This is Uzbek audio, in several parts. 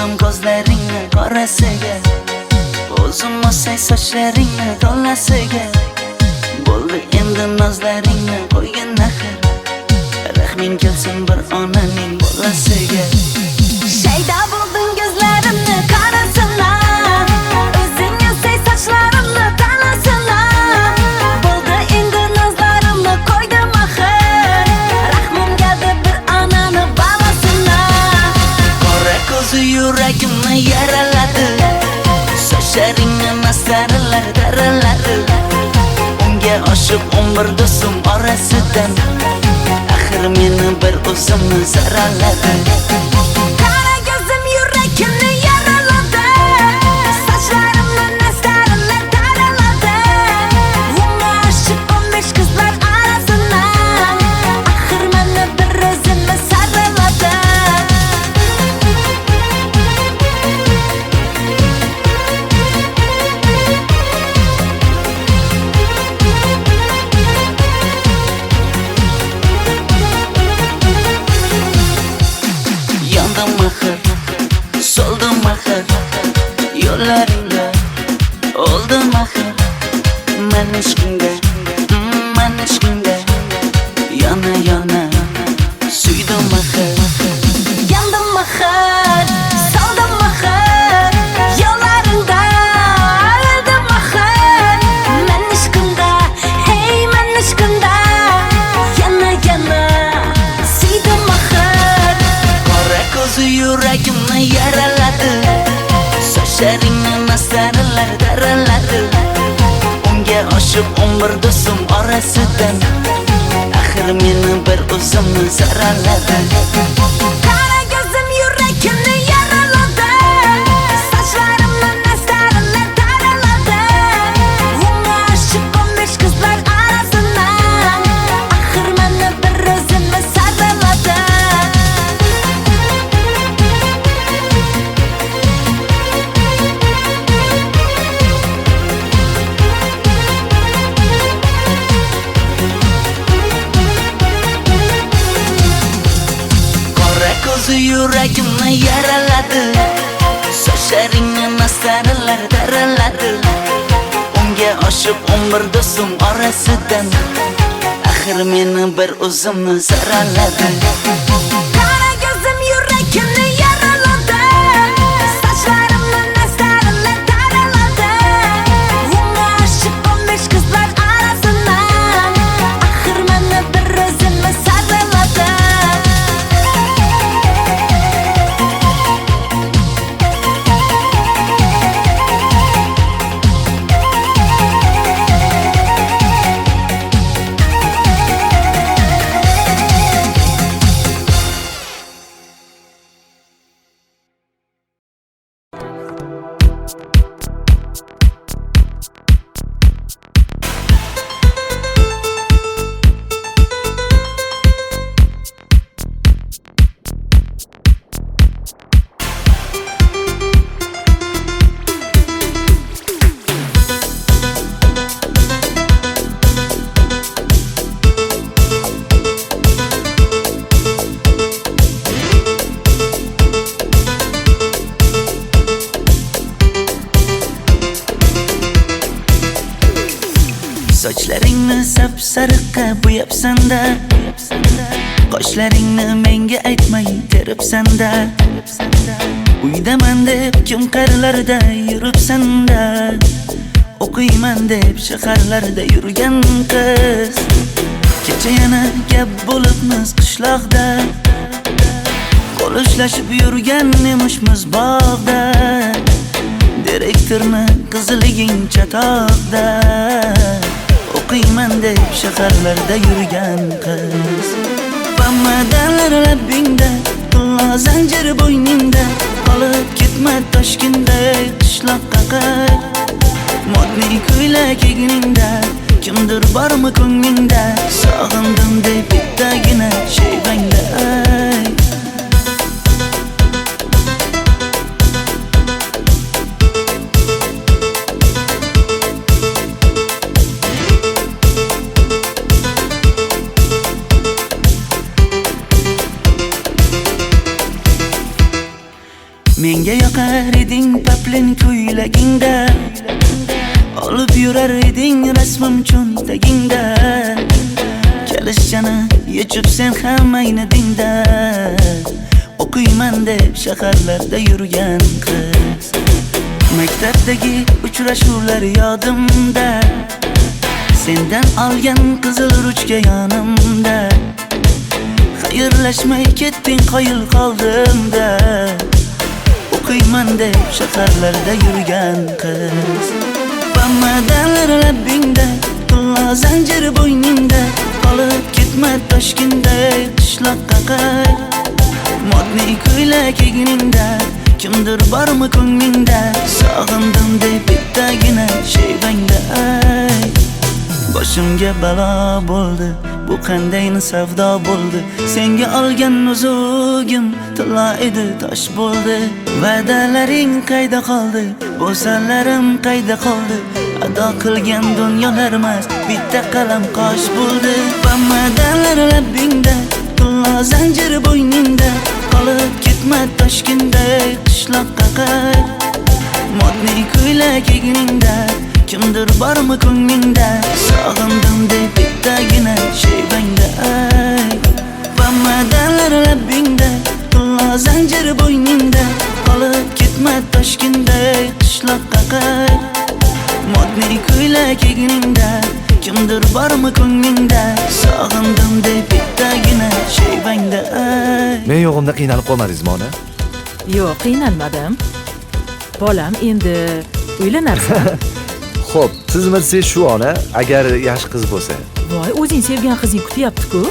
oldim ko'zlaringni qorasiga, o'zim olsay sochlaringni to'lasiga. Bo'ldi endi nozlaringni qo'ygin axir, rahming kelsin bir onaning bolasiga. Shayda bo'lding ko'zlarimni qarasana, o'zing olsay sochlarimni to'lasana. Bo'ldi endi nozlarimni qo'ydim axir, rahmim keldi bir onani bolasina. Qora ko'zi yuragimni yaraladi, sochlaringni masaralar daraladi. Unga oshiq 11 do'stim orasidan, axir meni bir o'zimni zaraladi. Qara ko'zim yuragimni yaraladi, sochlarimni masaralar daraladi. Unga oshiq 15 qizlar orasidan, axir meni bir o'zimni saraladi. Soldim axir yo'llaringda, oldim axir men ishqingda, yana yana suydim axir. Yandım axir, soldim axir yo'llaringda, oldim axir men ishqingda, hey men ishqingda, yana yana suydim axir. Qora ko'zi yuragimni yaraladi, sochlaringni masaralar daraladi. Unga oshiq 11 do'stim orasidan, axir meni bir o'zimni zaraladi. Qara ko'zim yuragimni yaraladi, sochlarimni masaralar daraladi. Unga oshiq 15 qizlar orasidan, axir meni bir o'zimni saraladi. Ko'zi yuragimni yaraladi, sochlaringni masaralar daraladi. Unga oshiq 11 do'stim orasidan, axir meni bir o'zimni zaraladi. Qara ko'zim yuragimni yaraladi, sochlarimni masaralar daraladi. Unga oshiq 15 qizlar orasidan, axir meni bir o'zimni saraladi. Sochlaringni sap-sariqqa bo'yabsan-da, qoshlaringni menga aytmay teribsan-da. Uydaman deb kim qarilarda yuribsan-da, o'qiyman deb shaharlarda yurgan qiz. Kecha yana gap bo'libmiz qishloqda, qo'l ushlashib yurgan emishmiz bog'da. Direktorni qiziliging chatoqda, o'qiyman deb shaharlarda yurgan qiz. Bamadanlar labbingda, qullo zanjir bo'yningda, qolib ketma Toshkentda qishloqqa qayt. Modniy ko'ylak egningda, kimdir bormi ko'nglingda, sog'indim deb bittagina shayvangda ayt. Menga yoqar eding paplin ko'ylagingda, olib yurar eding rasmim cho'ntagingda. Kalishchani yechib sen ham ayni dingda, o'qiyman deb shaharlarda yurgan qiz. Maktabdagi uchrashuvlar yodimda, sendan olgan qizil ruchka yonimda. Xayrlashmay ketding qoyil qoldimda, o'qiyman deb shaharlarda yurgan qiz. Bamadanlar labbingda, qulla zanjir bo'yningda, qolib ketma Toshkentday qishloqqa qayt. Modniy ko'ylak egningda, kimdir bormi ko'nglingda, sog'indim deb bittagina shevangda ay. Boshimga balo bo'ldi, bu qanday savdo bo'ldi. Senga olgan nuzugim tilla edi, tosh bo'ldi. Va'dalaring qayda qoldi, bo'salarim qayda qoldi. Ado qilgan dunyolar emas, bitta qalam qosh bo'ldi. Bamadanlar labbingda, tilla zanjir bo'yningda, qolib ketma Toshkentday qishloqqa qayt. Modniy ko'ylak egningda, kimdir bormi ko'nglingda, sog'indim deb bittagina shevangda ay. Bamadanlar labbingda, tilla zanjir bo'yningda, qolib ketma Toshkentday qishloqqa qayt. Modniy ko'ylak egningda, kimdir bormi ko'nglingda, sog'indim deb bittagina shevangda ay. Men yo'g'imda qiynalib qolmadingizmi ona? Yo'q, qiynalmadim. Bolam, endi uylanarsan. Xo'p, siz bilsangiz shu ona, agar yaxshi qiz bo'lsa. Voy, o'zing sevgan qizing kutyapti-ku.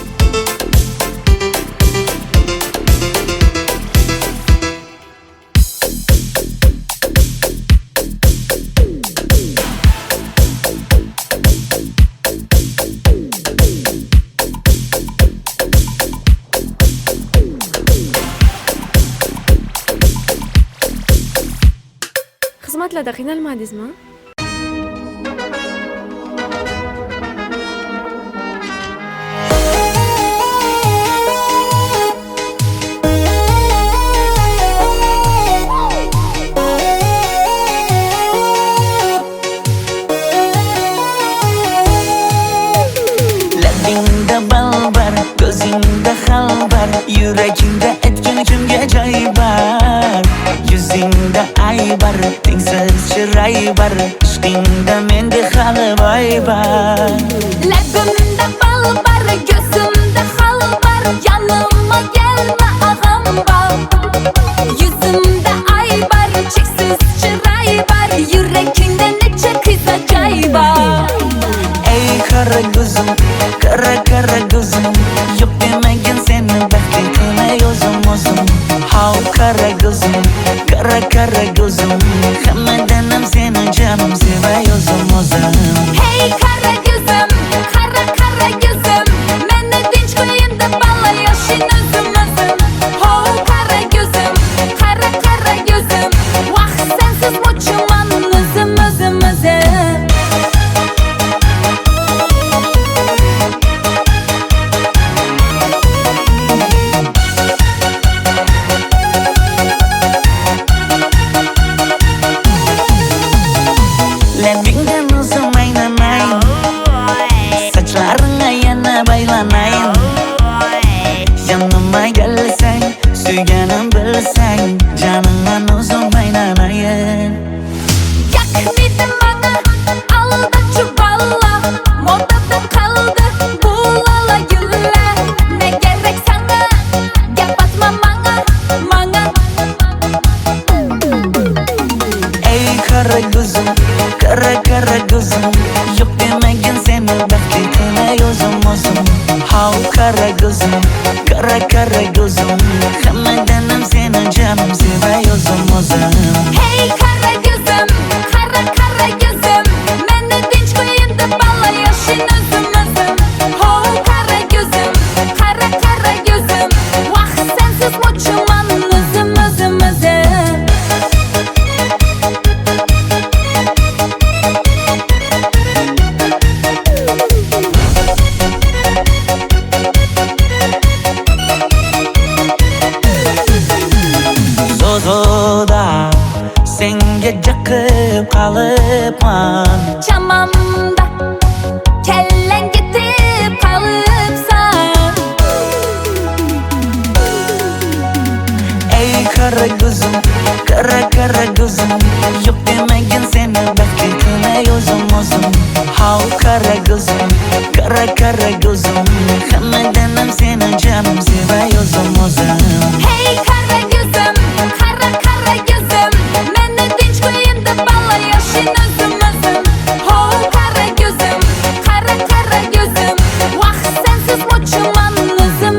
Xizmatlarda qiynalmadingizmi? Labingda balbar, ko'zingda xalbar, yuragingda aytgan kimga joy bar. Yuzingda aybar, tengsiz chiray bar, ishqingda menda hali voy bar. Labimda bal bar, ko'zimda xal bar, yanıma gelme ağam bar. Yuzimda ay bar, cheksiz chiray bar, yurakingda necha qiza joy bar. Ey qara ko'zim, qara ko'zim, yo'q demagin seni baxting qilmay o'zim. Hav qara ko'zim, qara ko'zim, hammadanam seni jonim sevay o'zim. Hey kara gözüm, kara gözüm, meni dinç koyunda bala yaşın özüm. Ho kara gözüm, kara gözüm, vah sensiz muçuman özüm. Labingdan uzum aylanay, sochlaringga yana baylanay. Yanıma gelsang, suyganim bilsang, janimdan uzum aylanay. Yakmidin bana, alda çuvalla, modada kaldı bu lala güller. Ne gerek sana, yapatma bana. Ey qara ko'zim, qara ko'zim, yo'q demagin seni baxting qilmay o'zim. Hav qara ko'zim, qara ko'zim, hammadanam seni jonim sevay o'zim. Hey kara gözüm, kara gözüm, meni dinç koyunda bala yaşın özüm. Ho kara gözüm, kara gözüm, vah sensiz muçuman özüm. qara ko'zim, qara ko'zim. Yo'q demagin seni baxtli qilay o'zim. How qara ko'zim, qara ko'zim. Hammadan ham seni jonim sevay o'zim. Hey qara ko'zim, qara ko'zim. Meni tinch qo'yinda balla yashin o'zim. Ho qara ko'zim, qara ko'zim. Vaqt sensiz o'chman o'zim.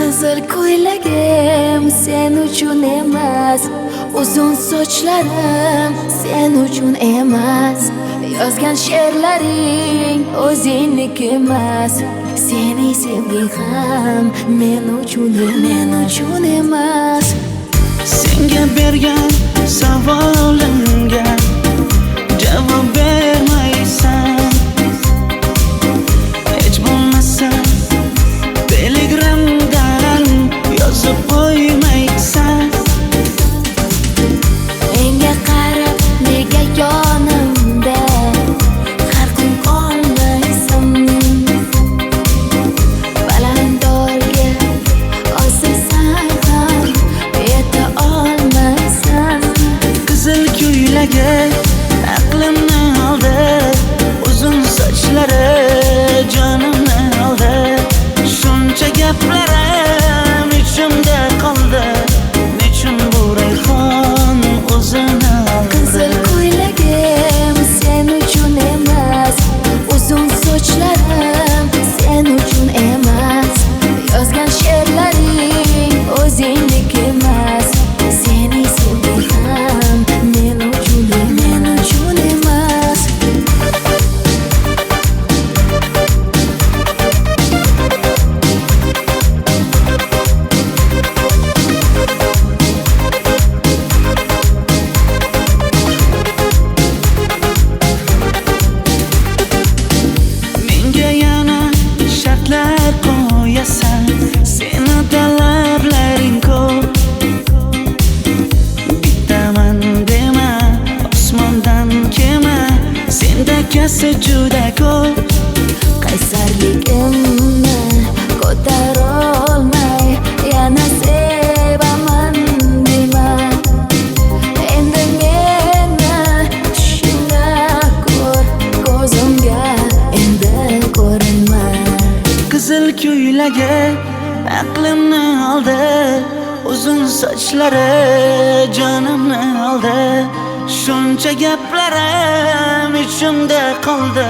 Qizil ko'ylagim sen uchun emas, uzun sochlarim sen uchun emas, yozgan she'rlaring o'zingniki emas, seni sevging ham men uchun emas. Senga bergan savolimga javob bermaysan. Hech bo'lmasa Telegramdan yozib qo'ymaysan. Menga qarab nega yonimda har kun qolmaysan? Balandorga osilsang ham yeta olmaysan. Qizil ko'ylagi aqlimni oldi, uzun sochlari jonimni oldi. Shuncha gaplarim ichimda qoldi, nechun bu rayhon o'zini oldi. Qizil ko'ylagim sen uchun emas, uzun sochlarim sen uchun emas, yozgan she'rlaring o'zingniki emas, seni sevging ham men uchun emas. Menga yana shartlar qo'yasan, seni talablaring ko'p. Bittaman dema, osmondan kema, senda kasi juda ko'p. Qaysarligimni ko'tarolmay yana sevaman dema. Endi meni tushingda ko'r, ko'zimga endi ko'rinma. Qizil ko'ylagi aqlimni oldi, uzun sochlari jonimni oldi. Shuncha gaplarim ichimda qoldi,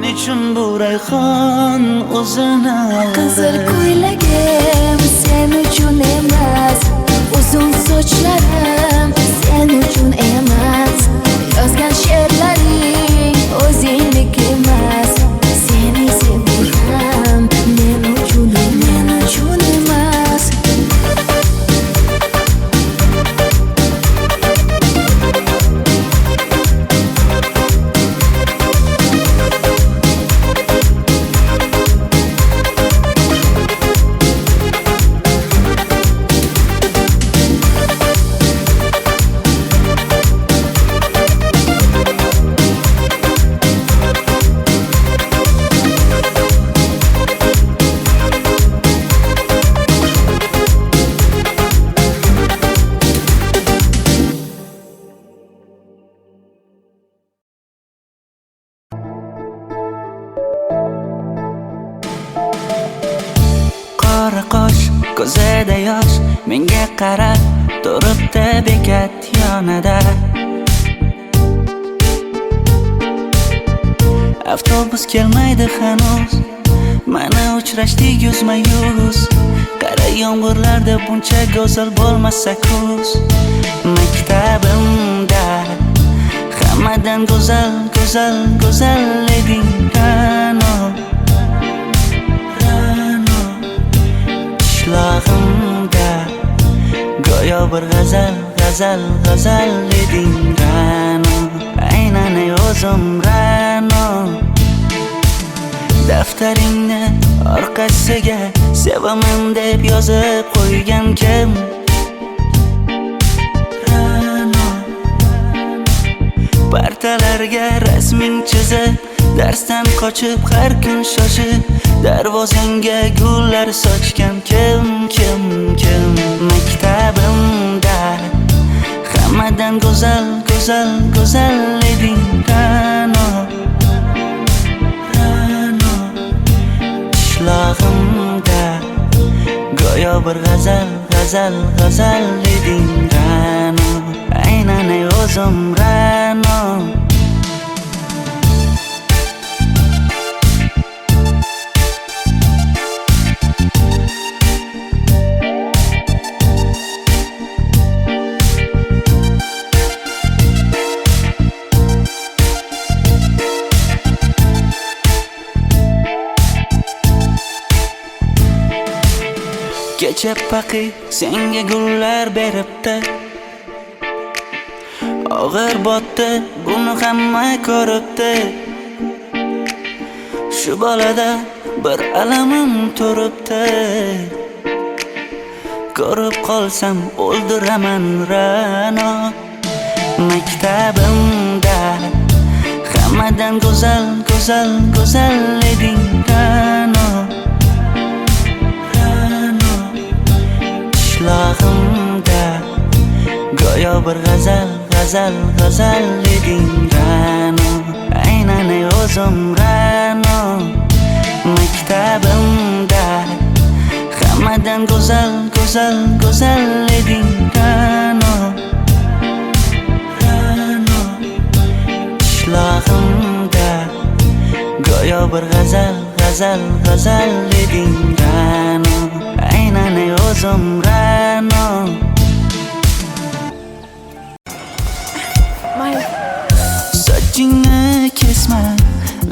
nechun bu rayhon o'zini oldi. Qizil ko'ylagim sen uchun emas, uzun sochlarim sen uchun emas, yozgan she'rlaring o'zingniki emas, seni sevging ham men uchun emas. Qora qosh, ko'zida yosh, menga qarab turibdi bekat yonida. Avtobus kelmaydi hanuz, mana uchrashdik yuzma-yuz. Qara yomg'irlarda buncha go'zal bo'lmasa kuz. Maktabimda hammadan go'zal, go'zal, go'zal eding Ra'no. Ra'no. Qishlog'imda go'yo bir g'azal, g'azal, g'azal eding Ra'no. Aynan ey o'zim Ra'no. Daftaringni orqasiga sevaman deb yozib qo'ygan kim? Ra'no. Partalarga rasming chizib, darsdan qochib har kun shoshib, darvozangga gullar sochgan kim, kim, kim? Maktabimda hammadan go'zal, go'zal, go'zal eding Ra'no. Ra'no. Qishlog'imda go'yo bir g'azal, g'azal, g'azal eding Ra'no. Aynan ey o'zim Ra'no. Kecha paqi senga gullar beribdi, og'ir botdi, buni hamma ko'ribdi. Shu bolada bir alamim turibdi, ko'rib qolsam o'ldiraman Ra'no. Maktabimda hammadan go'zal, go'zal, go'zal eding Ra'no. Ra'no. Qishlog'imda go'yo bir g'azal, g'azal, g'azal eding Ra'no. Aynan ey o'zim Ra'no. Maktabimda hammadan go'zal, go'zal, go'zal eding Ra'no. Ra'no. Qishlog'imda go'yo bir g'azal, g'azal, g'azal eding Ra'no. Aynan ey o'zim Ra'no. Mayli. Sochingni kesma,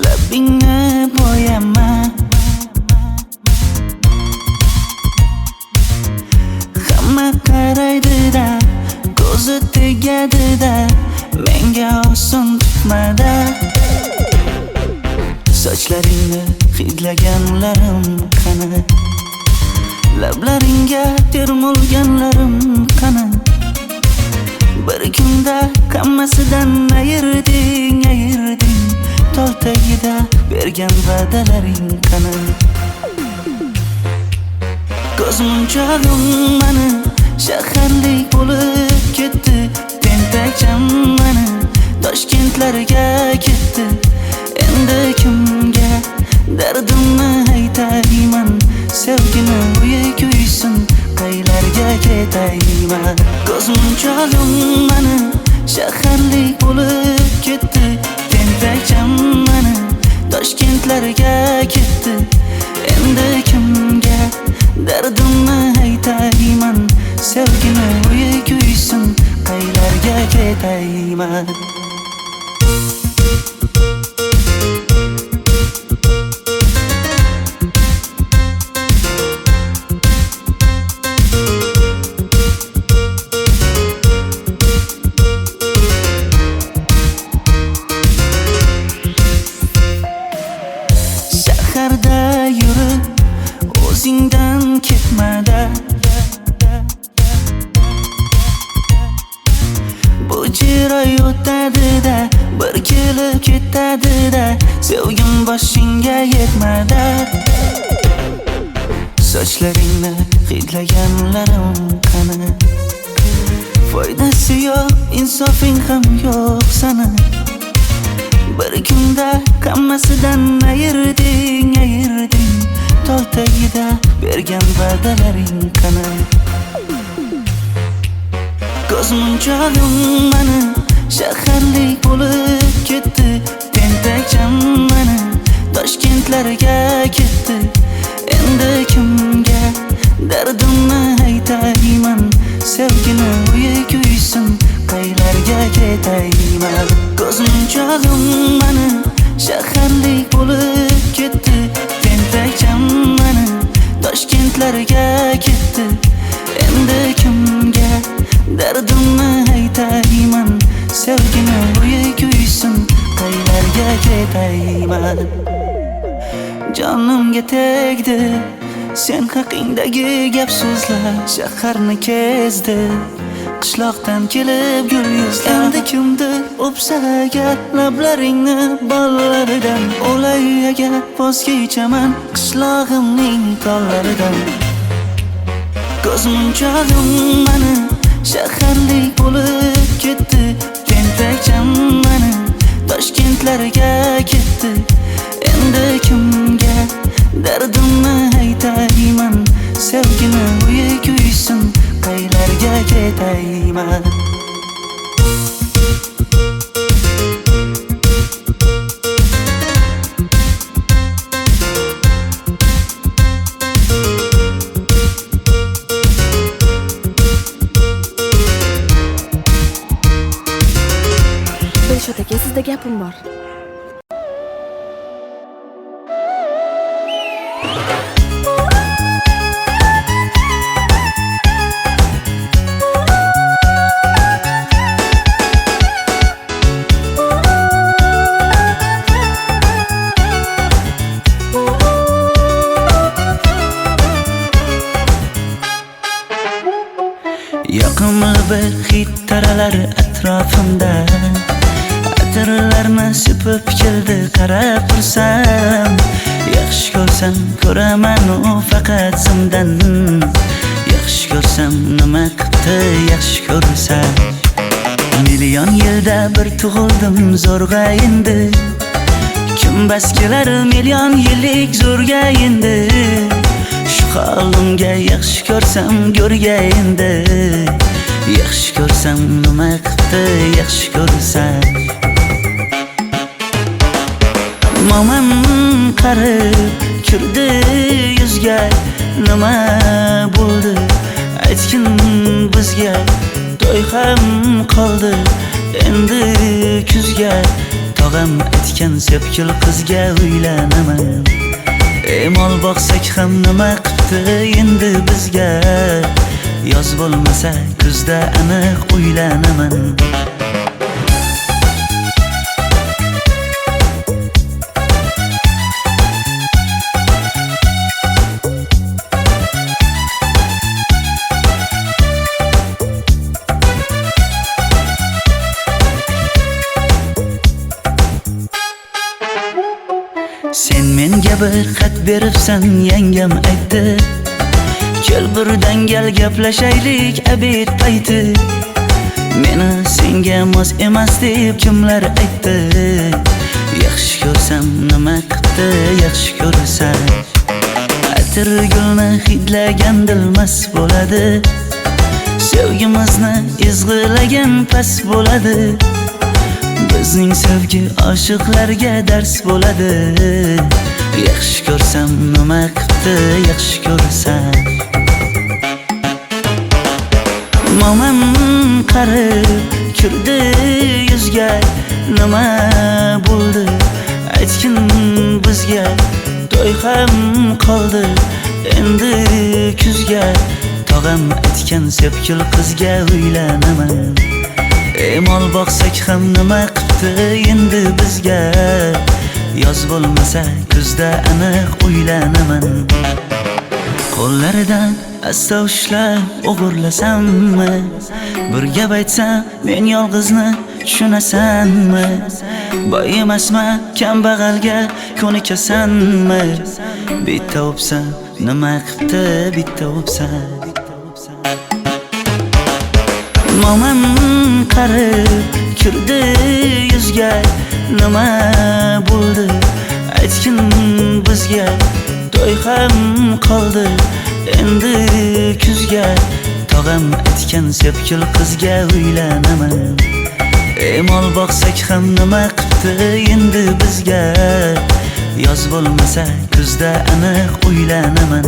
labingni bo'yama. Hamma qaraydi-da, ko'zi tegadi-da, menga oson tutmada. Sochlaringni hidlaganlarim qani? Lablaringga termulganlarim qani? Bir kunda hammasidan ayirding, ayirding. Tol tagida bergan va'dalaring qani? Ko'zmunchog'im mani shaharlik bo'lib ketdi, tentakcham mani Toshkentlarga ketdi. Endi kimga dardimni aytayman? Sevgini uyi kuysin, qaylarga ketayman? Ko'zmunchog'im mani shaharlik bo'lib ketdi, tentakcham mani Toshkentlarga ketdi. Endi kimga dardimni aytayman? Sevgini uyi kuysin, qaylarga ketayman? Shaharda yurib o'zingdan ketmada, bu chiroy o'tadi-da, bir kelib ketadi-da, sevgim boshingga yetmada. Sochlaringni hidlaganlarim qani? Foydasi yo'q, insofing ham yo'q sana. Bir kunda hammasidan ayirding, ayirding. Tol tagida bergan va'dalaring qani? Ko'zmunchog'im mani shaharlik bo'lib ketdi, tentakcham mani Toshkentlarga ketdi. dardimni aytayman. Sevgini uyi kuysin, qaylarga ketayman. Ko'zmunchog'im mani shaharlik bo'lib ketdi. Tentakcham mani Toshkentlarga ketdi. Endi kimga dardimni aytayman. Sevgini uyi kuysin, qaylarga ketayman. Jonimga tegdi sen haqingdagi gap so'zlar. Shaharni kezdi qishloqdan kelib gul yuzlar. Endi kimdir o'psa agar lablaringni bollaridan, o'lay agar voz kechaman qishlog'imning tollaridan. Ko'zmunchog'im mani shaharlik bo'lib ketdi. Tentakcham mani Toshkentlarga ketdi. Endi kimga dardimni aytayman. Sevgini uyi kuysin, qaylarga ketayman. Dilshod aka, sizda gapim bor. Yoqimli bir hid taralar atrofimda. Atirlarni sepib keldi qarab tursam. Yaxshi ko'rsam ko'raman u faqat simdan. Yaxshi ko'rsam nima qildi yaxshi ko'rsa. Million yilda bir tug'ildim zo'rg'a endi. Kim bas kelar million yillik zo'rga endi. Shu holimga yaxshi ko'rsam go'rga endi. Yaxshi ko'rsam nima qildi yaxshi ko'rsa. Momam qarib kirdi yuzga. Nima bo'ldi aytgin bizga. To'y ham qoldi endi kuzga. Tog'am aytgan sepkil qizga uylanaman. Mol boqsak ham nima qildi endi bizga. Yoz bo'lmasa kuzda aniq uylanaman. Sen menga bir xat beribsan, yangam aytdi. Kel birdan gal gaplashaylik abid payti. Meni senga mos emas deb kimlar aytdi. Yaxshi ko'rsam nima qildi yaxshi ko'rsa. Atir gulni hidlagan dilmas bo'ladi. Sevgimizni izg'ilagan pas bo'ladi. Bizning sevgi oshiqlarga dars bo'ladi. Yaxshi ko'rsam nima qildi yaxshi ko'rsa. Momam qarib kirdi yuzga. Nima bo'ldi aytgin bizga. To'y ham qoldi endi kuzga. Tog'am aytgan sepkil qizga uylanaman. Mol boqsak ham nima qildi endi bizga. Yoz bo'lmasa kuzda aniq uylanaman. Qo'llaridan asta ushlab o'g'irlasammi? Bir gap aytsam men yolg'izni tushunasanmi? Boy emasman kambag'alga ko'nikasanmi? Bitta o'psam nima qildi bitta o'psam. Momam qarib kirdi yuzga. Nima bo'ldi aytgin bizga. To'y ham qoldi endi kuzga. Tog'am aytgan sepkil qizga uylanaman. Mol boqsak ham nima qildi endi bizga. Yoz bo'lmasa kuzda aniq uylanaman.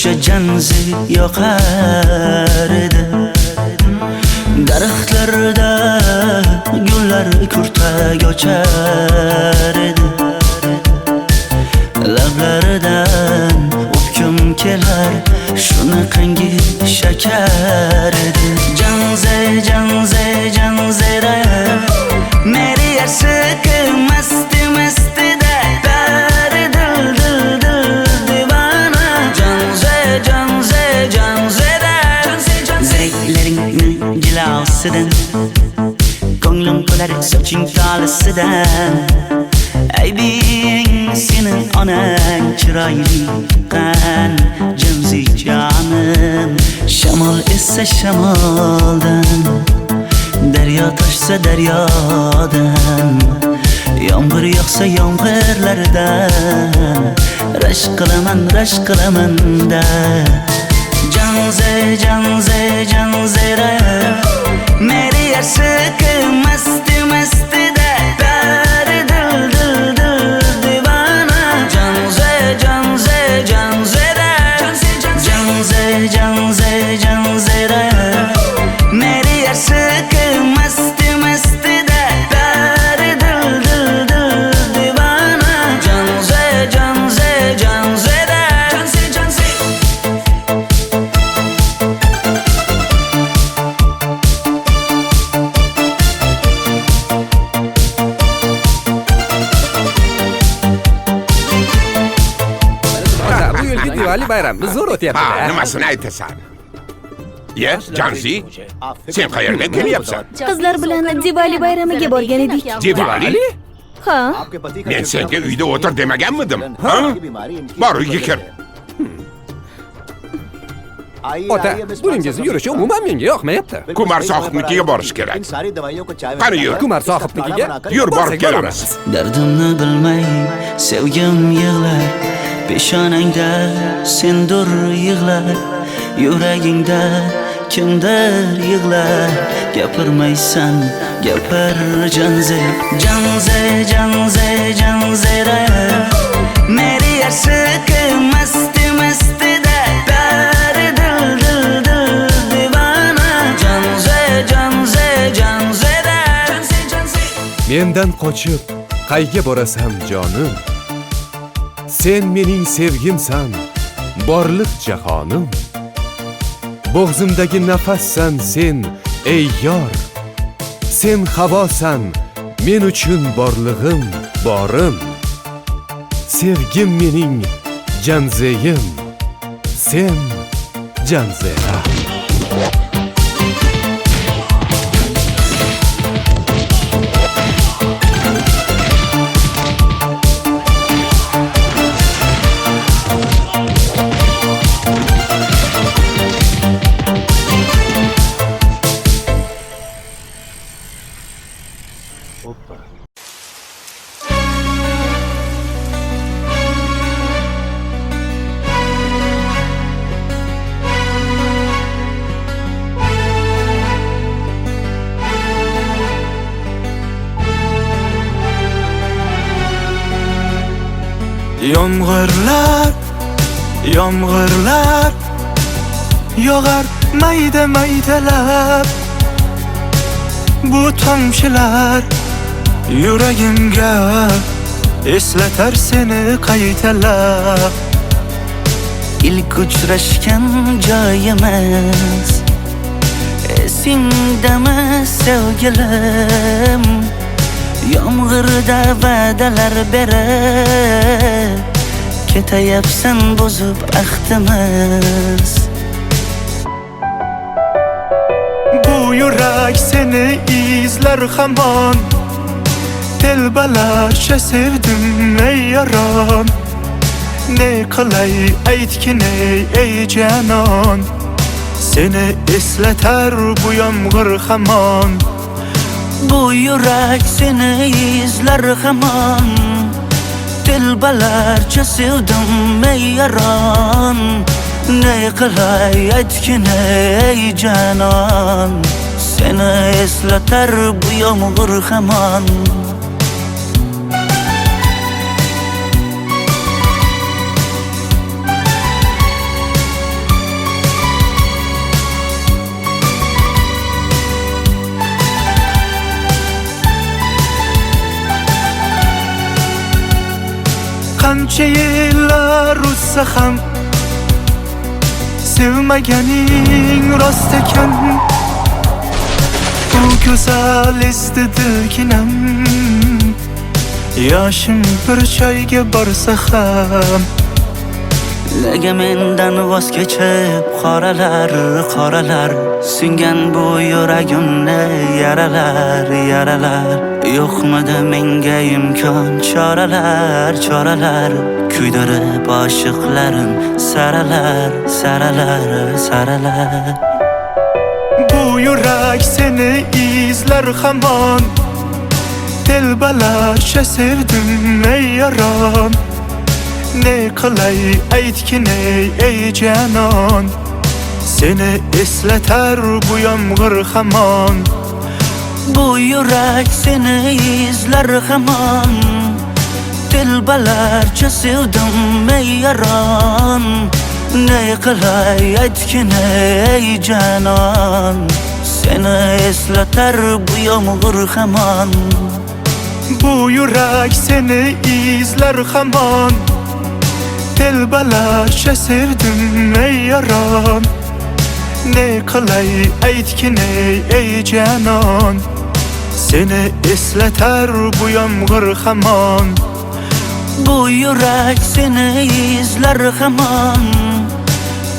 o'sha janzi yoqar edi. Daraxtlarda gullar kurtak ochar edi. Lablaridan o'pkim kelar, shunaqangi shakar edi. Janze janze janzera meri yarsiqi masti mastida dari dil dil dil divana. Janze janze janzera zeylaringni jilosidan ko'nglim to'lar soching tolisidan. Aybing senin onang chiroyli qan janzi jonim. Shamol essa shamoldan, daryo toshsa daryodan, yomg'ir yog'sa yomg'irlardan rashk qilaman da. Janze janze janzera meri yarsiqi masti mastida dari dil dil dil divana. Janze janze janzera janze janze janzera meri yarsiqi masti mastida dari dil dil dil divana. Janze janze janzera Bu yilgi Diwali bayrami zo'r o'tyapti. Ha, nimasini aytasan? Ye, Janzi, sen qayerga kelyapsan? Qizlar bilan Diwali bayramiga borgan edik. Diwali? Ha, Men senga uyda o'tir demaganmidim? Ha? Bor uyga kir. Ota, buningizni yurishi umuman menga yoqmayapti. Kumar sohibnikiga borish kerak. Qani yur. Kumar sohibnikiga Yur, borib borsak kelamiz. Dardimni bilmay sevgim yig'lar, peshonangda sendur yig'lar, yuragingda kimdir yig'lar. Gapirmaysan gapir janze janze janze janzera meri yarsiqi masti mastida dari dil dil dil divana. Janze janze janzera Mendan qochib qayga borasam jonim, sen mening sevgimsan, borliq jahonim. Bo'g'zimdagi nafassan sen ey yor, sen havosan men uchun borlig'im, borim. Sevgim mening janzeyim, sen janzera. Yomg'irlar yog'ar mayda maydalab. Bu tomchilar yuragimga eslatar seni qaytalab. İlk uchrashgan joyimiz esingdami sevgilim? Yomg'irda va'dalar berib ketayapsan bozib ahdimiz. Bu yurak seni izlar hamon, telbalarcha sevdim ey yaron. Ne qilay aytgin ey janon, seni eslatar bu yomg'ir hamon. Bu yurak seni izlar hamon, telbalarcha sevdim ey yaron. Ne qilay aytgin ey janon, seni eslatar bu yomg'ir hamon. qancha yillar o'tsa ham sevmaganing rost ekan. Bu go'zal esdidiginam yoshim bir joyga borsa ham. Nega mendan voz kechib qoralar singan bu yuragimni yaralar yo'qmidi menga imkon choralar kuydirib oshiqlarim saralar. Bu yurak seni izlar hamon, telbalarcha sevdim ey yaron. Ne qilay aytgin ey janon, seni eslatar bu yomg'ir hamon. Bu yurak seni izlar hamon, telbalarcha sevdim ey yaron. Ne qilay aytgin ey janon, seni eslatar bu yomg'ir hamon. Bu yurak seni izlar hamon, telbalarcha sevdim ey yaron. Ne qilay aytgin ey janon, seni eslatar bu yomg'ir hamon. Bu yurak seni izlar hamon,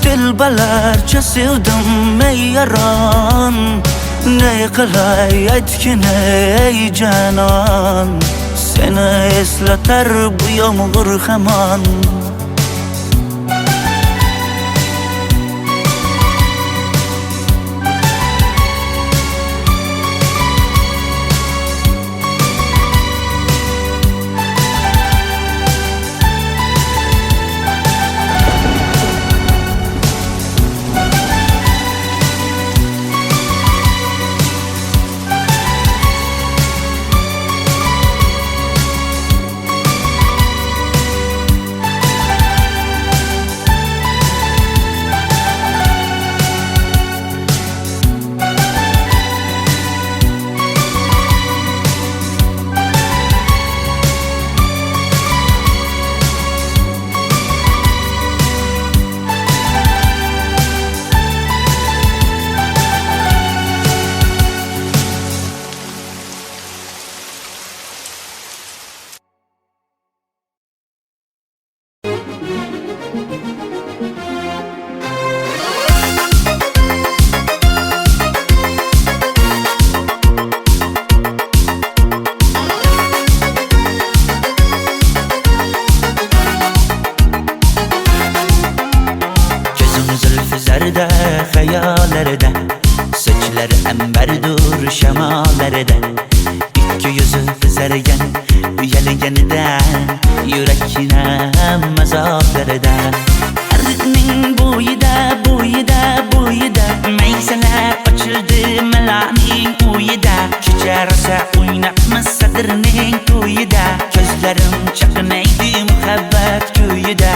telbalarcha sevdim ey yaron. Ne qilay aytgin ey janon, seni eslatar bu yomg'ir hamon. Hayallarda saçları emberdur şemalarda, İki yüzü kızargan uyalganidan yurakina mazoblarda. Ardiqning bo'yida maysalar ochildi malaning uyida. Kecha rosa o'ynabmiz sadirning to'yida, ko'zlarim chaqnaydi muhabbat kuyida.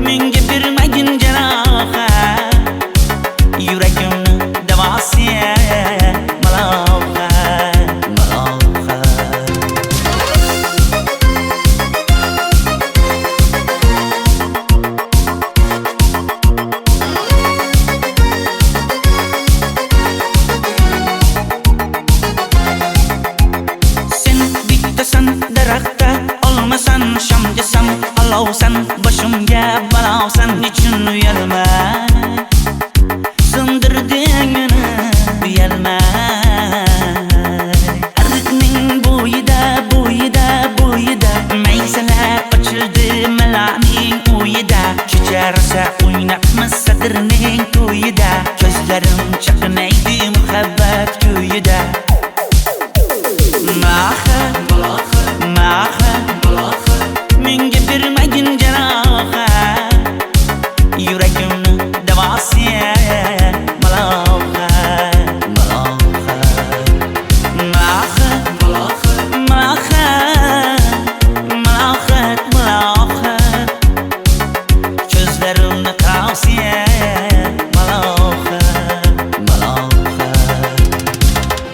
Menga bermagin jarohat, yuragimni davosiya malohat. Sen bittasan daraxtda, olmasan shamgasan, olovsan boshimga balovsan. Nechun uyalma, sindirding meni uyalma. Ardiqning bo'yida maysalar ochildi malaning uyida. Kecha rosa o'ynabmiz sadirning to'yida, ko'zlarim chaqnaydi muhabbat kuyida. Menga bermagin jarohat, yuragimni davosiya malohat. Ko'zlarimni tavsiya malohat.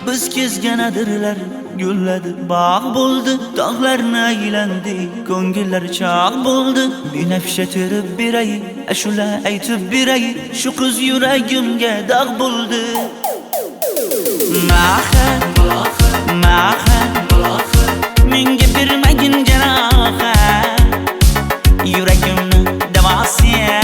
Biz kezgan adirlar gulladi bog' bo'ldi, tog'larni aylandi, ko'ngillar chog' bo'ldi. Binafsha terib beray, ashula aytib beray, shu qiz yuragimga dog' bo'ldi. Mahat, menga bermagin jarohat, yuragimni davosiya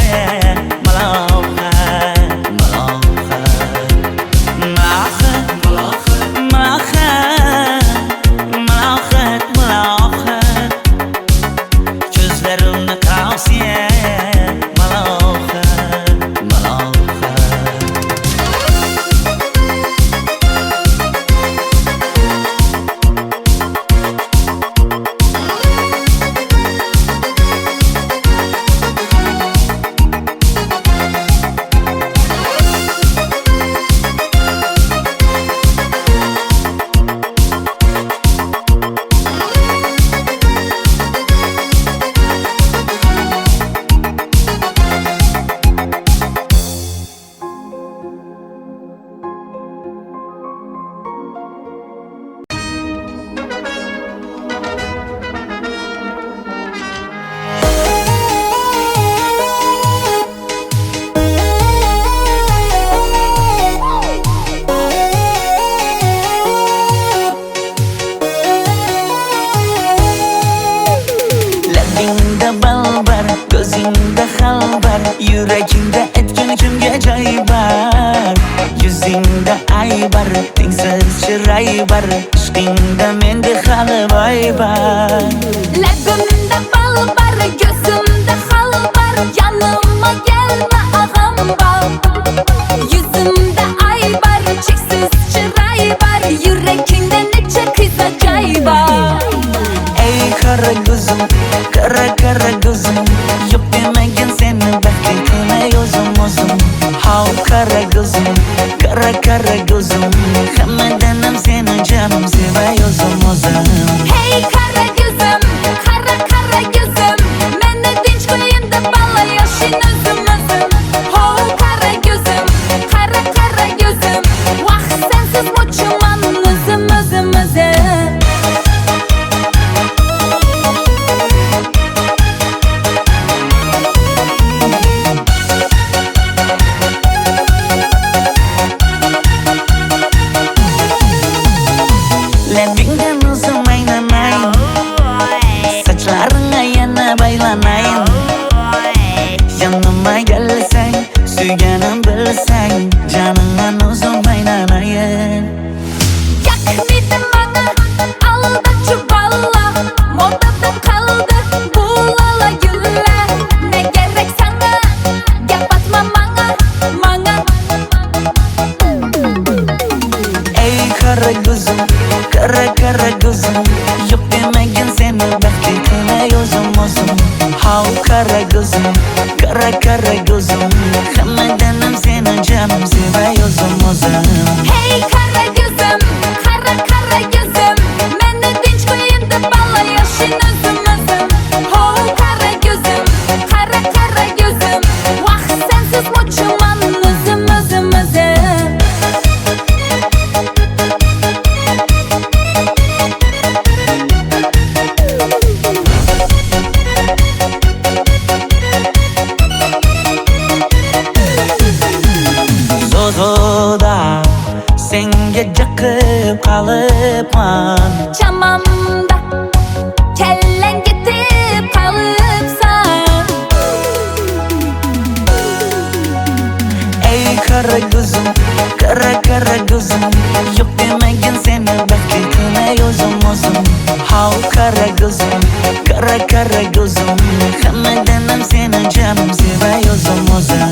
ko'zingda xalbar, yuragingda etgan kimga joy bar. Yuzingda aybar, tengsiz chiray bar, ishqingda menda hali voy bar. Labimda bal bar, ko'zimda xalbar, yanıma gelme ağam bar. Yuzimda aybar, cheksiz chiray bar, yuragingda necha qiza joy bar. Ey kara gözüm, kara gözüm, yok demegin seni bekle kılay o'zim. Hav kara gözüm, kara gözüm, hammadanam seni canım sevay o'zim. Hey kara gözüm, kara gözüm, meni tinch qo'yin deb balla yoshing o'zim. Ho kara gözüm, kara gözüm, vaqt sensiz mo'chuman o'zim. Labingdan o'zim aylanay, sochlaringga yana baylanay. Yanıma gelsang, suyganim bilsang, janimdan o'zim aylanayin. Yakmidi bana aldachi balla, modadan qoldi bu lala gullar. Ne gerek sana, gap atma manga. Ey kara gözüm, kara gözüm, yok demegin seni bekle kılay o'zim. Hav kara gözüm, kara gözüm, hammadanam seni canım sevay o'zim. Hey kara gözüm, kara gözüm, meni tinch qo'yin deb balla yoshing o'zim. Ho kara gözüm, kara gözüm, vaqt sensiz mo'chuman o'zim. Zozoda senga jaqib qolibman, Chamamda kellang ketib qolibsan. ey kara gözüm, kara gözüm, yok demegin seni bekle kılay o'zim. Hav kara gözüm, kara gözüm, hammadanam seni canım sevay o'zim.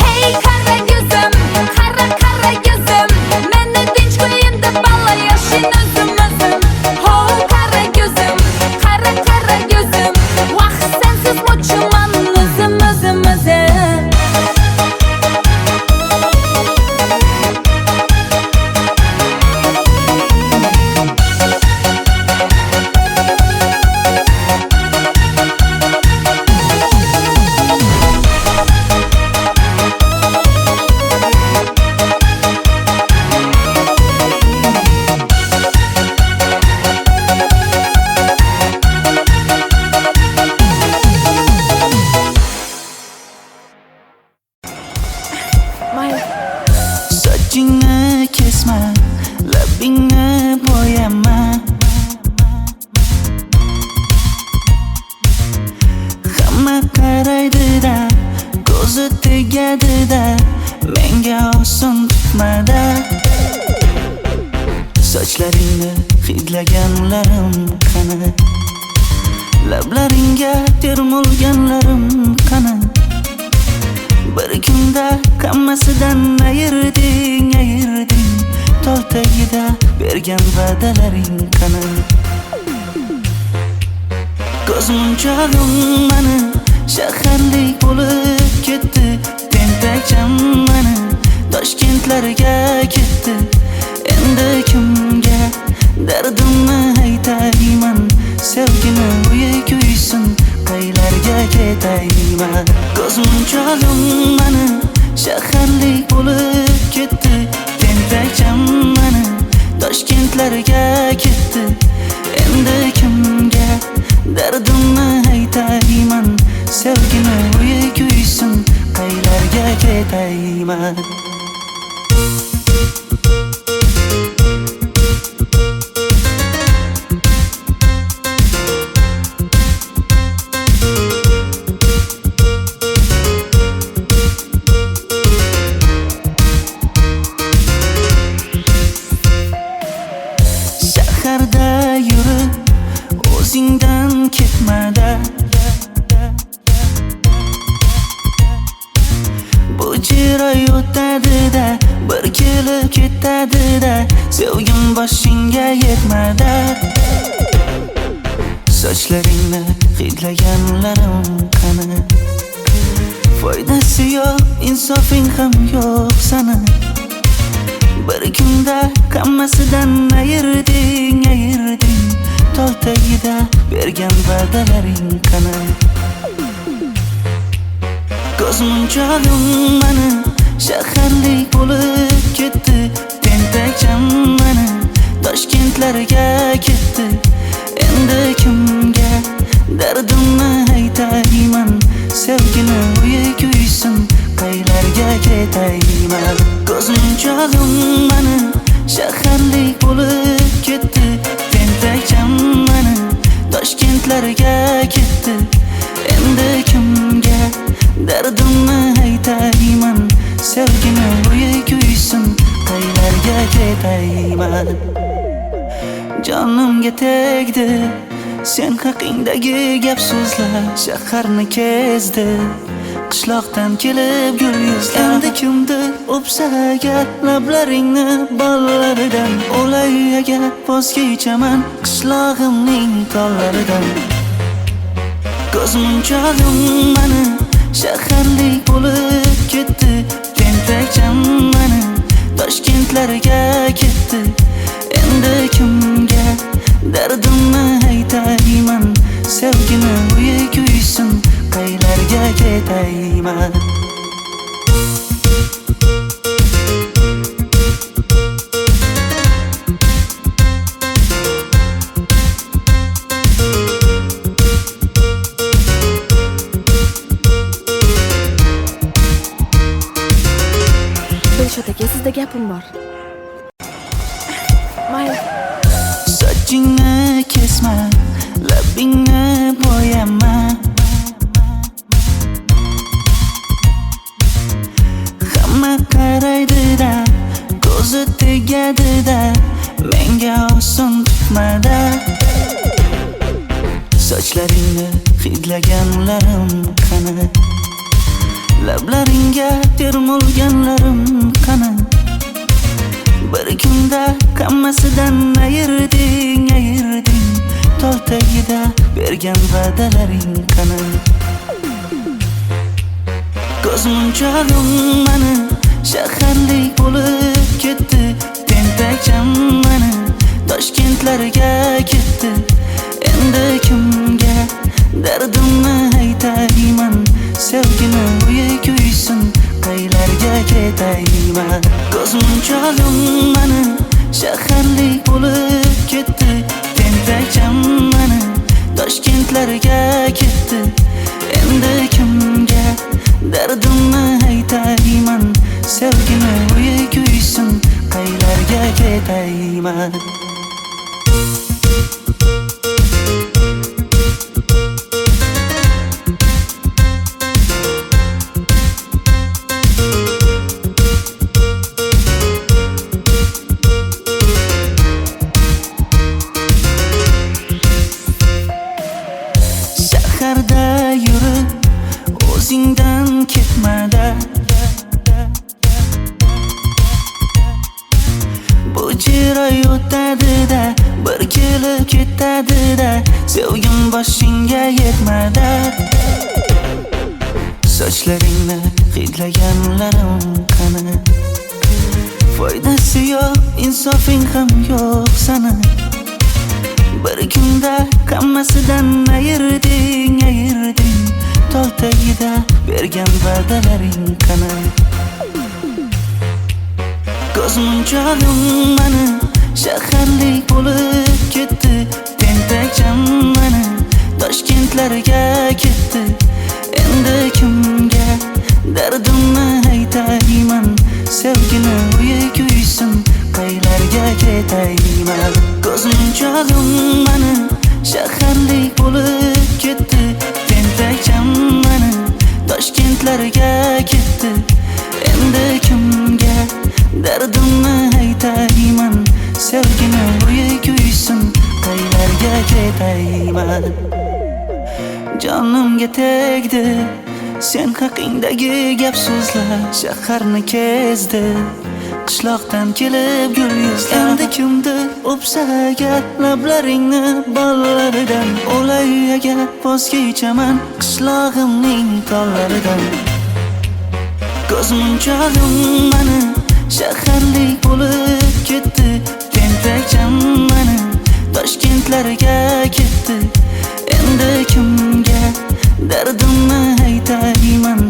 Hey kara gözüm, kara gözüm, meni tinch qo'yin deb balla yoshing o'zim. Ho kara gözüm, kara gözüm, vaqt sensiz mo'chuman o'zim. tegadi-da, ko'zi tegadi-da, menga oson tutmada. Sochlaringni hidlaganlarim qani, lablaringga termulganlarim qani. Bir kunda hammasidan ayirding, tol tagida bergan va'dalaring qani. Ko'zmunchog'im mani shaharlik bo'lib ketdi, tentakcham mani Toshkentlarga ketdi. Endi kimga dardimni aytayman, sevgini uyi kuysin, qaylarga ketayman. Ko'zmunchog'im mani shaharlik bo'lib ketdi, tentakcham mani Toshkentlarga ketdi. Endi kimga dardimni aytayman, sevgini uyi kuysin, qaylarga ketayman. Shaharda yurib o'zingdan ketmada, bu jiroy o'tadi-da, bir kelib ketadi-da, sevgim boshingga yetmada. Sochlaringni hidlaganlarim qani, foydasi yo'q, insofing ham yo'q sana. Bir kunda hammasidan ayirding, tol tagida bergan va'dalaring qani. Ko'zmunchog'im mani shaharlik bo'lib ketdi, tentakcham mani Toshkentlarga ketdi. Endi kimga dardimni aytayman, sevgini uyi kuysin, qaylarga ketayman. Ko'zmunchog'im mani shaharlik bo'lib ketdi, tentakcham mani Toshkentlarga ketdi. Endi kimga dardimni aytayman, sevgini uyi kuysin, qaylarga ketayman. Jonimga tegdi sen haqingdagi gap so'zlar, shaharni kezdi qishloqdan kelib gul yuzlar. Endi kimdir o'psa agar lablaringni bollaridan, o'lay agar voz kechaman qishlog'imning tollaridan. Ko'zmunchog'im mani shaharlik bo'lib ketdi, tentakcham mani Toshkentlarga ketdi. Endi kimga dardimni aytayman, sevgini uyi kuysin, qaylarga ketayman. Dilshod aka, sizda gapim bor. Mayli. Sochingni kesma, labingni bo'yama, hamma qaraydi-da, ko'zi tegadi-da, menga oson tutmada. Sochlaringni hidlaganlarim qani, lablaringga termulganlarim qani. Bir kunda hammasidan ayirding, tol tagida bergan va'dalaring qani. Ko'zmunchog'im mani shaharlik bo'lib ketdi, tentakcham mani Toshkentlarga ketdi. Endi kimga dardimni aytayman, sevgini uyi kuysin, qaylarga ketayman. Ko'zmunchog'im mani shaharlik bo'lib ketdi, tentakcham mani Toshkentlarga ketdi. Endi kimga dardimni aytayman, sevgini uyi kuysin, qaylarga ketayman. shaharda yurib o'zingdan ketmada. Bu chiroy o'tadi-da, bir kelib ketadi-da, sevgim boshingga yetmada. Sochlaringni hidlaganlarim qani, foydasi yo'q, insofing ham yo'q sana. Bir kunda hammasidan ayirding, tol tagida bergan va'dalaring qani. Ko'zmunchog'im mani shaharlik bo'lib ketdi, tentakcham mani Toshkentlarga ketdi. Endi kimga dardimni aytayman, sevgini uyi kuysin, qaylarga ketayman. Ko'zmunchog'im mani shaharlik bo'lib ketdi, tentakcham mani Toshkentlarga ketdi. Endi kimga dardimni aytayman, sevgini uyi kuysin, qaylarga ketayman. Jonimga tegdi sen haqingdagi gap so'zlar, shaharni kezdi qishloqdan kelib gul yuzlar. Endi kimdir o'psa agar lablaringni bollaridan, o'lay agar voz kechaman qishlog'imning tollaridan. Ko'zmunchog'im mani shaharlik bo'lib ketdi, tentakcham mani Toshkentlarga ketdi. Endi kimga dardimni aytayman,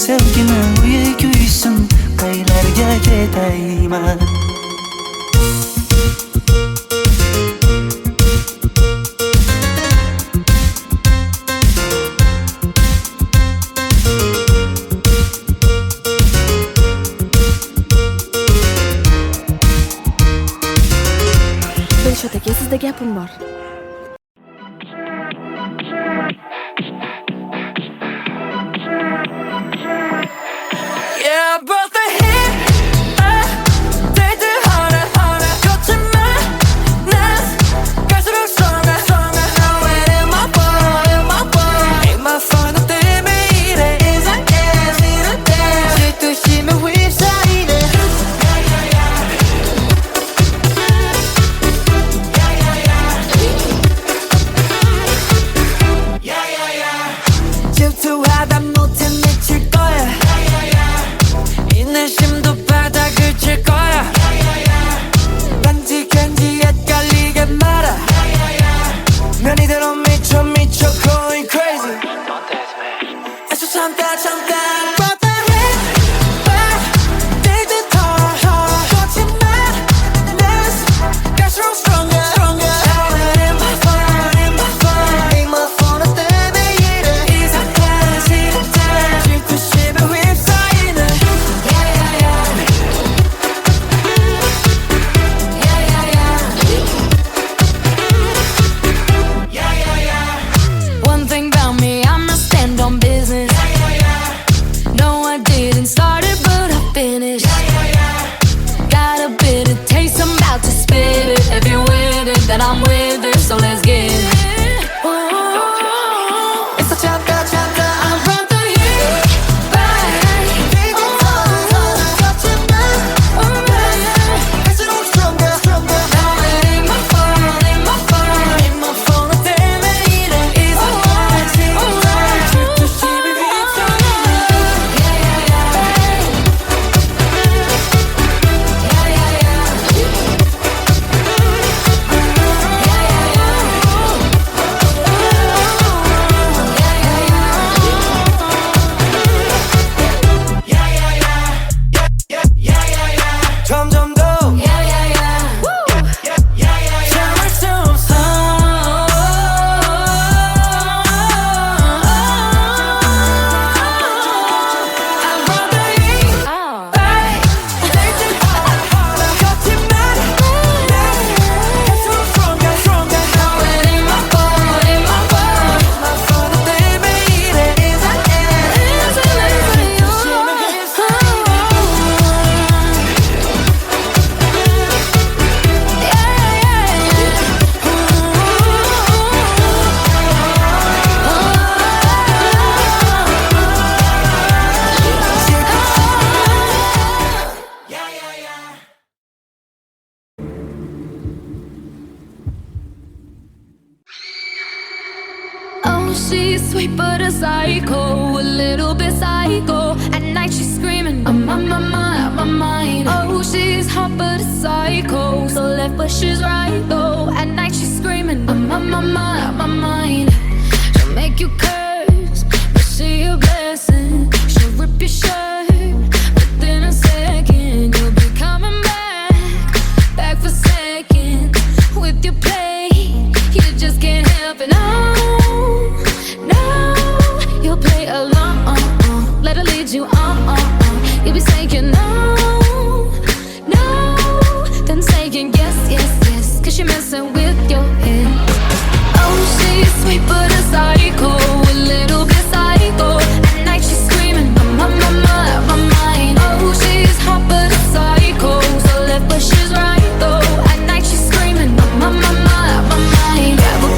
sevgini uyi kuysin, qaylarga ketayman. Dilshod aka, sizda gapim bor. Oh, she's sweet but a psycho, a little bit psycho. At night she's screaming, I'm on my mind. Oh, she's hot but a psycho, so left but she's right though. At night she's screaming, I'm on my mind. She'll make you curse, but she a blessing. She'll rip your shirt, within a second you'll be coming back for seconds with your play. You just can't help it. No, you'll play along. Let her lead you on. You'll be saying no, then saying yes, 'cause you're messing with your head. Oh, she's sweet but a psycho, a little bit psycho. At night she's screaming, I'm on my mind. Oh, she's hot but a psycho, so left but she's right though. At night she's screaming, I'm on my mind. Grab a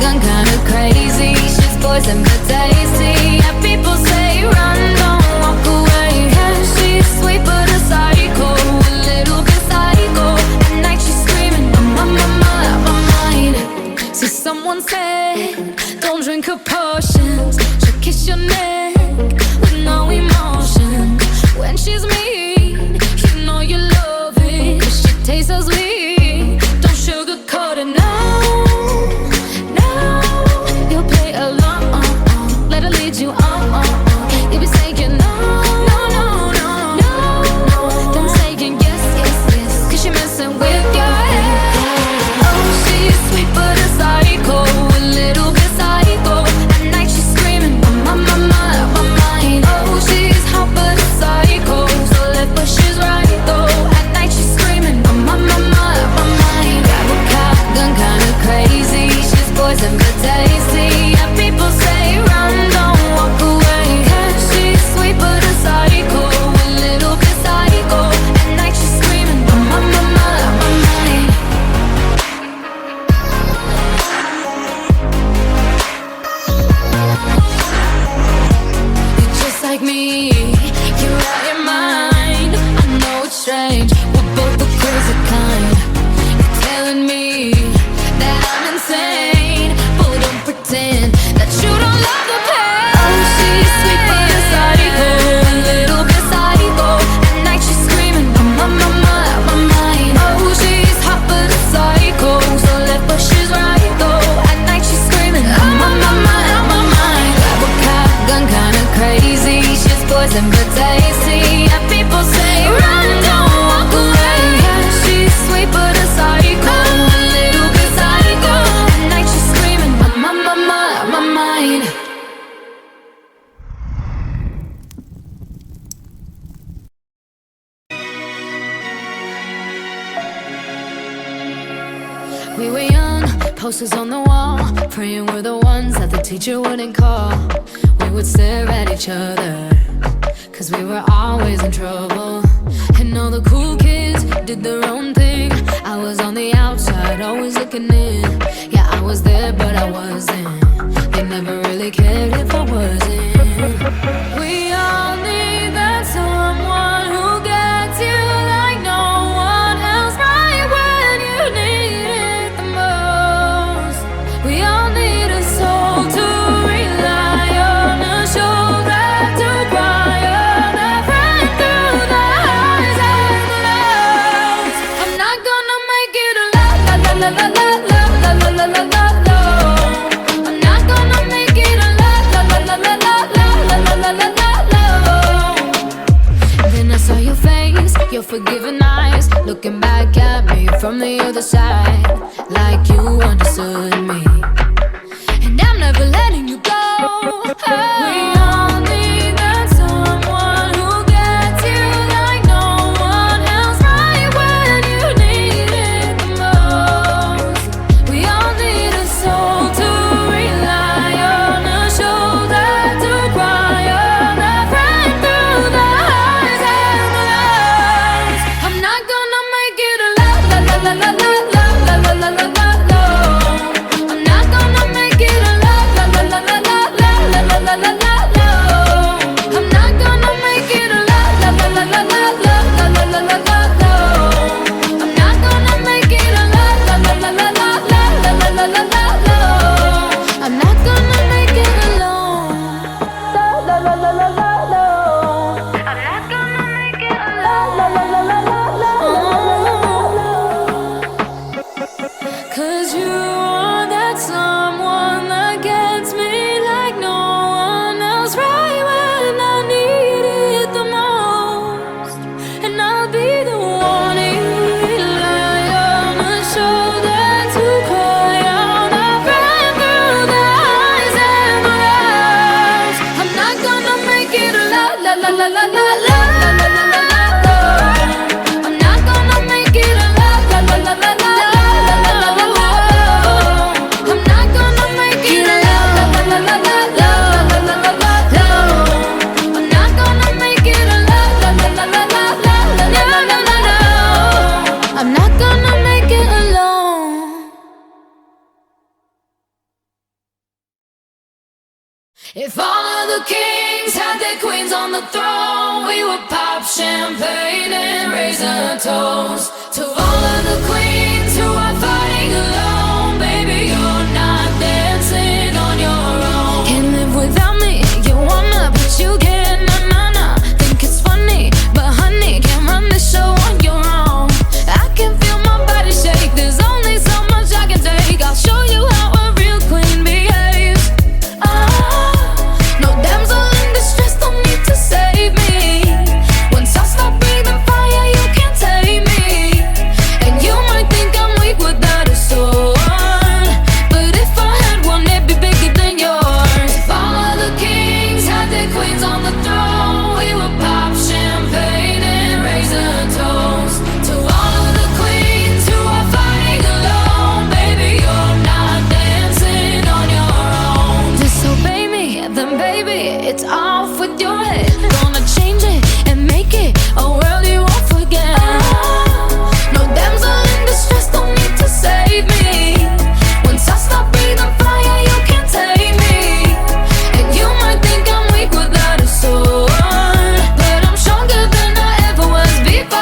gun, kinda crazy. She's poison but tasty. Yeah, people say run, don't walk away. Yeah, she's sweet but a psycho, a little bit psycho. At night she's screaming, I'm on my mind. See, someone said, don't drink her potions. She'll kiss your neck with no emotion. When she's mean, you know you love it, 'cause she tastes so sweet. Don't sugarcoat it, no. You'll play along. Let her lead you on. You'll be saying no. Then saying yes, 'cause you're messing with your head. Oh, she's sweet but a psycho, a little bit psycho. At night she's screaming, I'm on my mind. Oh, she's hot but a psycho, so left but she's right though. At night she's screaming, I'm on my mind. Grab a gun, kinda crazy. She's poison but tasty. Yeah, people say run, don't walk away. Yeah, she's sweet but a psycho, a little bit psycho. At night she's screaming, I'm on my mind. You're just like me, you're out your mind. I know it's strange, we're both the crazy kind. You're telling me that I'm insane, but don't pretend that you don't love the pain. Oh, she's sweet but a psycho, a little bit psycho. At night she's screaming, I'm on my mind. Oh, she's hot but a psycho, so left but she's right though. At night she's screaming, I'm on my mind. Grab a gun, kinda crazy. She's poison but tasty. Yeah, people say run, don't walk away. Yeah, she's sweet but a psycho, a little bit psycho. At night she's screaming, I'm on my mind. We were young, posters on the wall, praying we're the ones that the teacher wouldn't call. We would stare at each other, 'cause we were always in trouble. And all the cool kids did their own thing. I was on the outside, always looking in. Yeah, I was there, but I wasn't. They never really cared if I wasn't. We all need that someone who gets you like no one else, right when you need it the most. We all need a soul to rely on, a shoulder to cry on, a friend through the highs and the lows. I'm not gonna make it a la la la la la la la la la la la la. I'm not gonna make it a la la la la la la la la la la la la. Then I saw your face, your forgiving eyes, looking back at me from the other side, like you understood me. And I'm never letting you go. We all need that someone who gets you like no one else, right when you need it the most. We all need a soul to rely on, a shoulder to cry on, a friend through the highs and the lows. I'm not gonna make it a la la la la la la la la la la la la. I'm not gonna make it a la la la la la la la la la la la la. I'm not gonna make it a la la la la la la la la la la la la. I'm not gonna make it a la la la la la la la la la la la. I'm not gonna make la la la la. I'm not gonna make it alone. La la la la la. I'm not gonna make it alone. La la la la la. I'm not gonna make it alone. La la la la la. I'm not gonna make it alone. If all of the kings had their queens on the throne, we would pop champagne and raise a toast to all of the queens who are fighting alone. Baby, you're not dancing on your own. Can't live without me, you wanna, but you can't. Nah, nah, nah. Think it's funny, but honey, can't run the show on your own. I can feel my body shake, there's only so much I can take. I'll show you how a real queen behaves. No damsel in distress, don't need to save me. Once I stop breathing fire, you can't tame me. And you might think I'm weak without a sword, but if I had one, it'd be bigger than yours. If all of the kings had their queens on the throne, we would pop champagne and raise a toast to all of the queens who are fighting alone. Baby, you're not dancing on your own. Disobey me, then baby, it's off with your head. Gonna change it and make it a world you won't forget. No damsel in distress, don't need to save me. Once I stop breathing fire, you can't take me. And you might think I'm weak without a sword, but I'm stronger than I ever was before.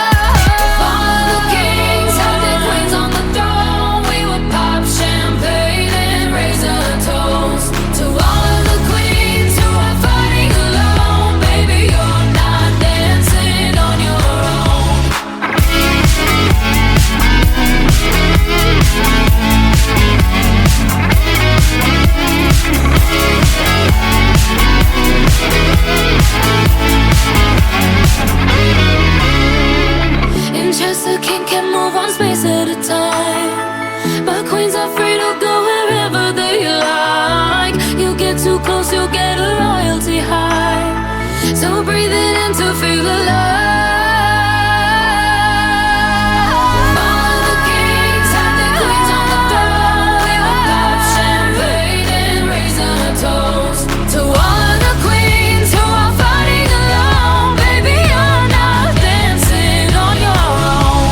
If all of the kings had their queens on the throne, we would pop champagne and raise a toast to all of the queens who are fighting alone. Baby, you're not dancing on your own. In chess, a king can move one space at a time, but queens are free to go wherever they like. You get too close, you'll get a royalty high. So breathe it in to feel alive. All of the kings had their queens on the throne. We would pop champagne and raise a toast to all of the queens who are fighting alone. Baby, you're not dancing on your own.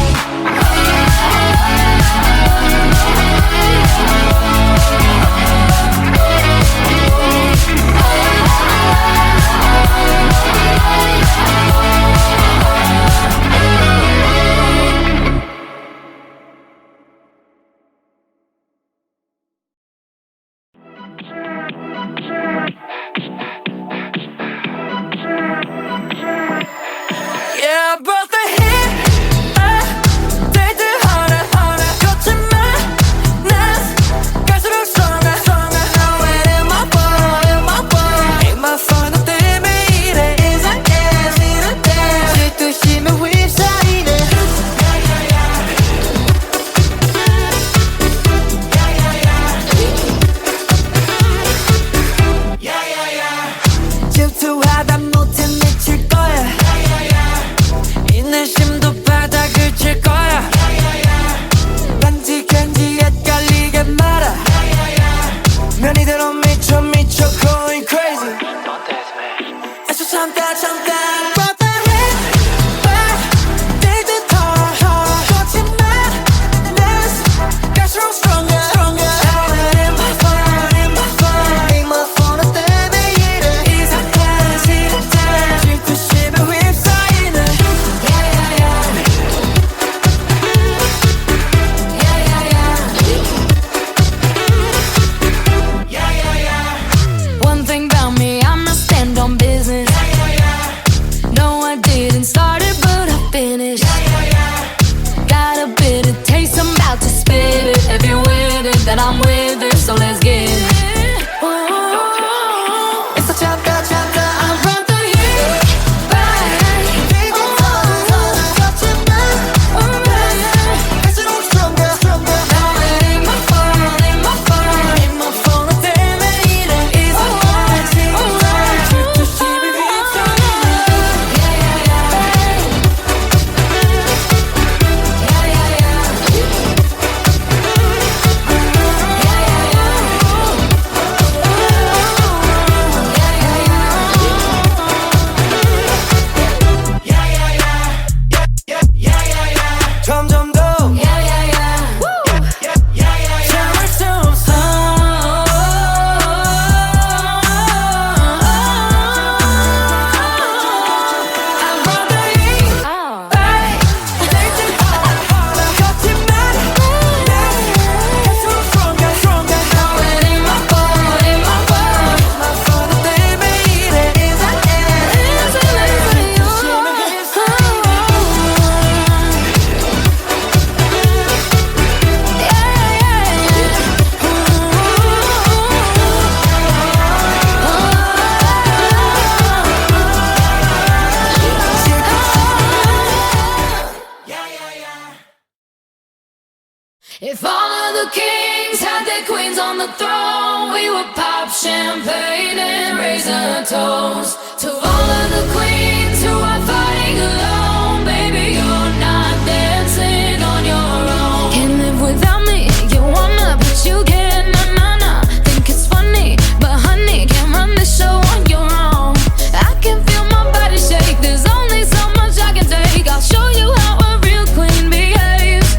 If all of the kings had their queens on the throne, we would pop champagne and raise a toast to all of the queens who are fighting alone. Baby, you're not dancing on your own. Can't live without me, you wanna, but you can't. Nah. Think it's funny, but honey, can't run the show on your own. I can feel my body shake, there's only so much I can take. I'll show you how a real queen behaves.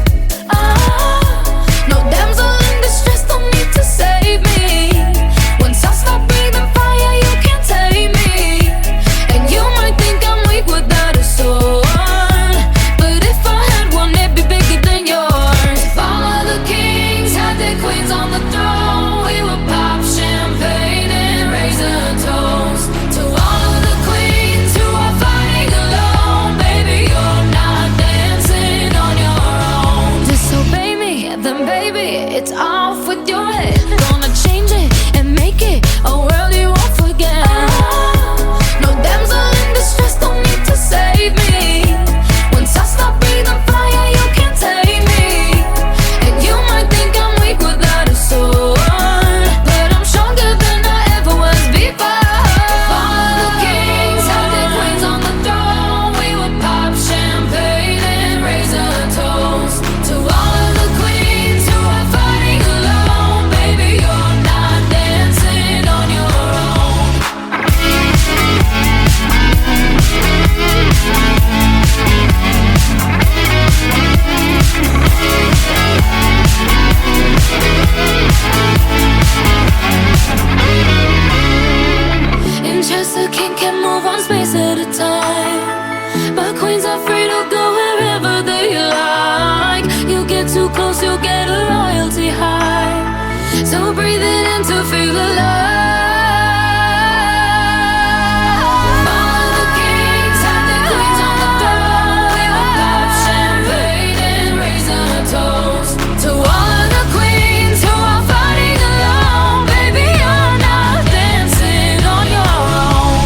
No damsel in distress, don't need to save me. Once I stop breathing fire, you can't tame me. And you might think I'm weak without a sword, but if I had one, it'd be bigger than yours. If all of the kings had their queens on the throne, we would pop champagne and raise a toast to all of the queens who are fighting alone. Baby, you're not dancing on your own. Disobey me, then baby, it's off with your head. Gonna change it and make it a world you won't forget. No damsel in distress, don't need to save me. Once I stop breathing fire, you can't take me. And you might think I'm weak without a sword, but I'm stronger than I ever was before. If all of the kings had their queens on the throne, we would pop champagne and raise a toast to all of the queens who are fighting alone. Baby, you're not dancing on your own. In chess, a king can move one space at a time, but queens are free to go wherever they like. You get too close, you'll get a royalty high. So breathe it in to feel alive. All of the kings had their queens on the throne. We would pop champagne and raise a toast to all of the queens who are fighting alone. Baby, you're not dancing on your own.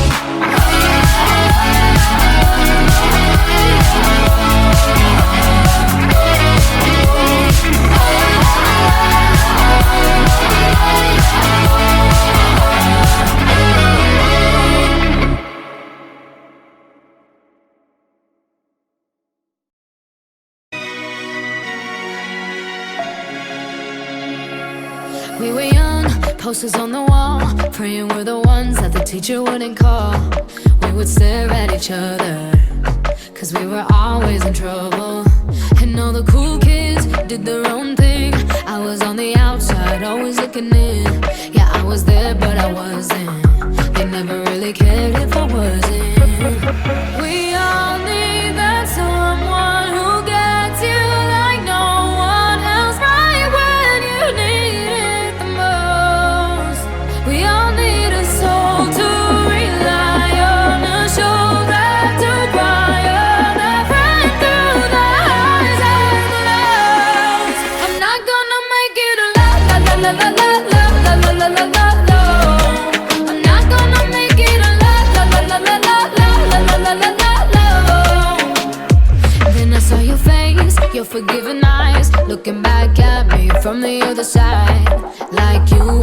We were young, posters on the wall, praying we're the ones that the teacher wouldn't call. We would stare at each other, cause we were always in trouble. And all the cool kids did their own thing. I was on the outside, always looking in. Yeah, I was there, but I wasn't. They never really cared if I wasn't. We all need that someone who gets you like no one else, right when you need it the most. We all need a soul to rely on, a shoulder to cry on, a friend through the highs and the lows. I'm not gonna make it a la la la la la la la la la la la la. I'm not gonna make it a la la la la la la la la la la la la. Then I saw your face, your forgiving eyes, looking back at me from the other side, like you